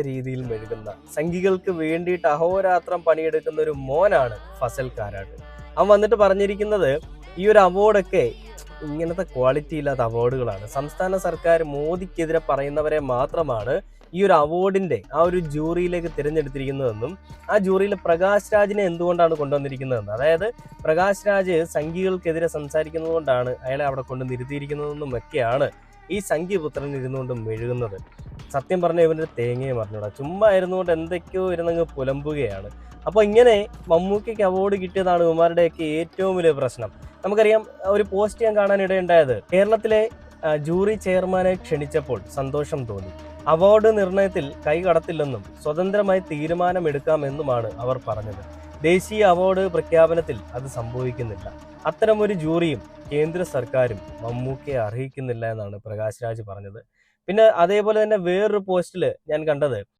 രീതിയിൽ മെഴുകുന്ന സംഘികൾക്ക് വേണ്ടിയിട്ട് അഹോരാത്രം പണിയെടുക്കുന്ന ഒരു മോനാണ് ഫസൽ കാരാട്ട്. അവൻ വന്നിട്ട് പറഞ്ഞിരിക്കുന്നത് ഈ ഒരു അവാർഡൊക്കെ ഇങ്ങനത്തെ ക്വാളിറ്റി ഇല്ലാത്ത അവാർഡുകളാണ്. സംസ്ഥാന സർക്കാർ മോദിക്കെതിരെ പറയുന്നവരെ മാത്രമാണ് ഈ ഒരു അവാർഡിന്റെ ആ ഒരു ജൂറിയിലേക്ക് തിരഞ്ഞെടുത്തിരിക്കുന്നതെന്നും ആ ജൂറിയിൽ പ്രകാശ് രാജിനെ എന്തുകൊണ്ടാണ് കൊണ്ടുവന്നിരിക്കുന്നതെന്ന്, അതായത് പ്രകാശ് രാജ് സംഘികൾക്കെതിരെ സംസാരിക്കുന്നത് കൊണ്ടാണ് അയാളെ അവിടെ കൊണ്ട് നിർത്തിയിരിക്കുന്നതെന്നും ഒക്കെയാണ് ഈ സംഘിപുത്രൻ ഇരുന്നുകൊണ്ട് മെഴുകുന്നത്. സത്യം പറഞ്ഞ ഇവനൊരു തേങ്ങയും അറിഞ്ഞൂടാ, ചുമ്മാ ഇരുന്നുകൊണ്ട് എന്തൊക്കെയോ ഇരുന്നങ്ങ് പുലമ്പുകയാണ്. അപ്പോൾ ഇങ്ങനെ മമ്മൂക്കയ്ക്ക് അവാർഡ് കിട്ടിയതാണ് ഇവന്മാരുടെയൊക്കെ ഏറ്റവും വലിയ പ്രശ്നം. നമുക്കറിയാം, ഒരു പോസ്റ്റ് ഞാൻ കാണാനിടയുണ്ടായത് കേരളത്തിലെ ജൂറി ചെയർമാനെ ക്ഷണിച്ചപ്പോൾ സന്തോഷം തോന്നി, അവാർഡ് നിർണയത്തിൽ കൈ കടത്തില്ലെന്നും സ്വതന്ത്രമായി തീരുമാനമെടുക്കാമെന്നുമാണ് അവർ പറഞ്ഞത്. ദേശീയ അവാർഡ് പ്രഖ്യാപനത്തിൽ അത് സംഭവിക്കുന്നില്ല. അത്തരമൊരു ജൂറിയും കേന്ദ്ര സർക്കാരും മമ്മൂക്കയെ അർഹിക്കുന്നില്ല എന്നാണ് പ്രകാശ് രാജ് പറഞ്ഞത്. പിന്നെ അതേപോലെ തന്നെ വേറൊരു പോസ്റ്റിൽ ഞാൻ കണ്ടത്,